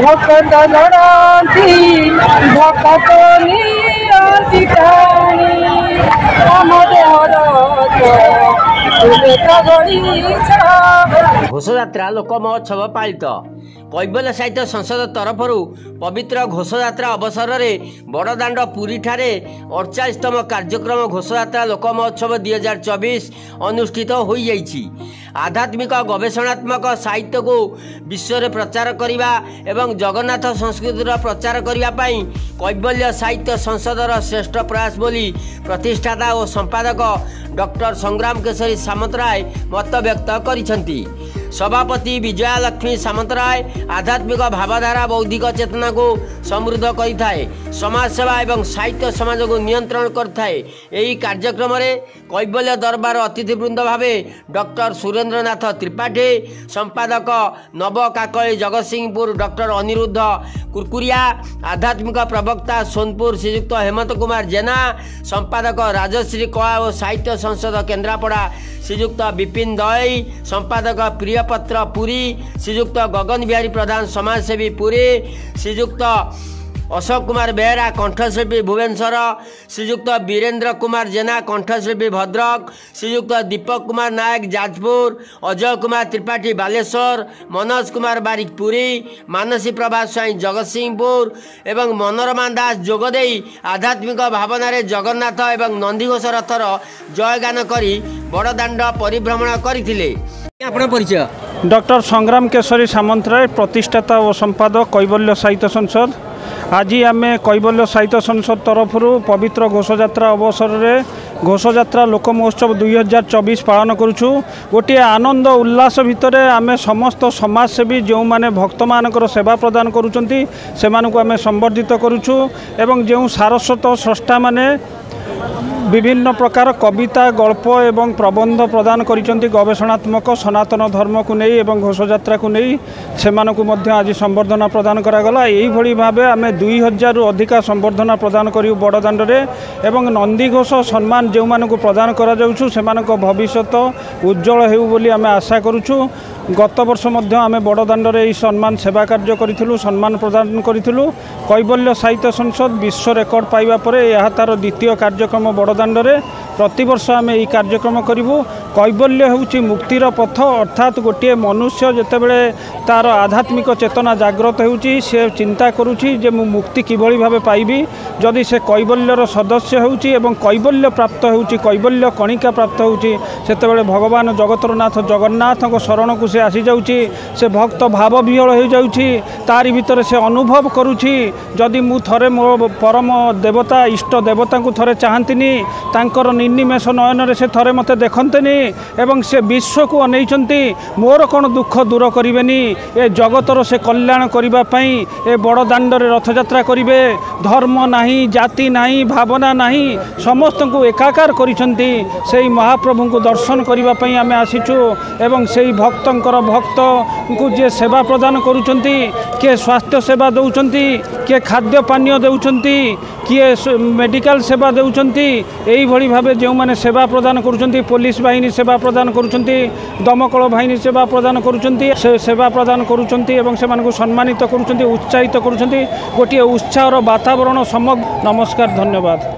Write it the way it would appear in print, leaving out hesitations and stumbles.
भक्त लड़ती भक्त घोषयात्रा लोक महोत्सव पालित कैबल्य साहित्य संसद तरफ पवित्र घोषयात्रा अवसर में बड़दाण्ड पुरी ठारे 48तम कार्यक्रम घोषयात्रा लोक महोत्सव 2024 अनुष्ठित हो जाइछि। आध्यात्मिक गवेषणात्मक साहित्य को विश्व में प्रचार करने एवं जगन्नाथ संस्कृतिर प्रचार करने कैबल्य साहित्य संसदर श्रेष्ठ प्रयास बोली प्रतिष्ठाता और संपादक डॉक्टर संग्राम केशरी सामंतराय मत व्यक्त करिसेंती। सभापति विजयालक्ष्मी सामंतराय आध्यात्मिक भावधारा बौद्धिक चेतना को समृद्ध करिथाए, समाज सेवा एवं साहित्य समाज को नियंत्रण करथाए। एही कार्यक्रम रे कैबल्य दरबार अतिथिवृंद भावे डॉक्टर सुरेंद्रनाथ त्रिपाठी, संपादक नव काकली जगतसिंहपुर डॉक्टर अनिरुद्ध कुरकुरिया, आध्यात्मिक प्रवक्ता सोनपुर श्रीयुक्त हेमंत कुमार जेना, संपादक राजश्री कला और साहित्य संसद केन्द्रापड़ा श्रीयुक्त विपिन दई, संपादक प्रियपत्र पुरी, श्रीयुक्त गगन बिहारी प्रधान समाजसेवी पुरी, श्रीयुक्त अशोक कुमार बेहरा कंठशिल्पी भुवनेश्वर, श्रीयुक्त वीरेंद्र कुमार जेना कंठशिल्पी भद्रक, श्रीयुक्त दीपक कुमार नायक जाजपुर, अजय कुमार त्रिपाठी बालेश्वर, मनोज कुमार बारिक पुरी, मानसी प्रभा स्वाई जगतसिंहपुर एवं मनोरमा दास जोगदे आध्यात्मिक भावना जगन्नाथ एवं नंदीघोष रथर जयगान करी बड़दाण्ड परिभ्रमण करथिले। आपण परिचय डॉक्टर संग्राम केशरी सामंतराय, प्रतिष्ठाता और संपादक कैबल्य साहित्य संसद। आज आम कैबल्य साहित्य संसद तरफ पवित्र घोषयात्रा अवसर में घोषयात्रा लोक महोत्सव 2024 पालन करुछु। गोटे आनंद उल्लास भितर आम समस्त समाजसेवी जो माने भक्त मानकर सेवा प्रदान करुचंती सेमानकु आम संबर्धित करुछु एवं जो सारस्वत स्रष्टा माने विभिन्न प्रकार कविता गल्प एवं प्रबंध प्रदान करिसेंती गवेषणात्मक सनातन धर्म को नहीं एवं घोषयात्रा को नहीं सेमानकु मध्य आज संबर्धना प्रदान करागला। यही भली भाबे आमे 2000 रु अधिका संबर्धना प्रदान करियो बड़दाण्ड रे एवं नंदीघोष सम्मान जो मानकु प्रदान करा जाउछु सेमानक भविष्यत उज्जवल हेउ बोली आमे आशा करूछु। गत वर्ष मध्य आमे बड़दाण्ड रे ई सम्मान सेवा कार्य करिथिलु, सम्मान प्रदान करिथिलु। कैबल्य साहित्य संसद विश्व रेकर्ड पाइबा परे यह तार द्वितीय कार्यक्रम बड़दाण्ड रे प्रति वर्ष आमे ई कार्यक्रम करिवु। कैबल्य होउची मुक्तिर पथ, अर्थात गोटे मनुष्य जेतेबेले तार आध्यात्मिक चेतना जागृत होउची से चिंता करूची जे मु मुक्ति किभली भाबे पाइबी। जदि से कैबल्यर सदस्य होउची एवं कैबल्य प्राप्त होउची, कैबल्य कणिका प्राप्त होउची, सेतेबेले भगवान जगतरनाथ जगन्नाथ को शरण को से आसी जाउची, से भक्त भाव विहल हो जाउची, तारी भीतर से अनुभव करूची जदि मु थरे मो परम देवता इष्ट देवता को थरे चाहंतिनी तांकर निनिमेष नयन रे से थरे मते देखंतनी एवं से विश्व को अनैचंती मोर कोन दुख दूर करिवेनी, ए जगतर से कल्याण करिबा पई ए बड़दाण्ड रे रथयात्रा करिवे। धर्म नाही, जाति नाही, भावना नाही, समस्त को एकाकार करिसंती। सेही महाप्रभु को दर्शन करिबा पई आमे आसीछु एवं सेही भक्तंकर भक्त को जे सेवा प्रदान करुचंती, किए स्वास्थ्य सेवा दउचंती, किए खाद्य पानीय दउचंती, किए मेडिकल सेवा दउचंती, एही भली भाबे जो माने सेवा प्रदान करुचंती, पुलिस बाहिनी सेवा प्रदान करुचंती, दमकल बाहिनी सेवा प्रदान करुचंती, से सेवा प्रदान करुचंती एवं से मानको सम्मानित करुचंती, उत्साहित करुचंती। गोटे उत्साहर वातावरण समग्र। नमस्कार, धन्यवाद।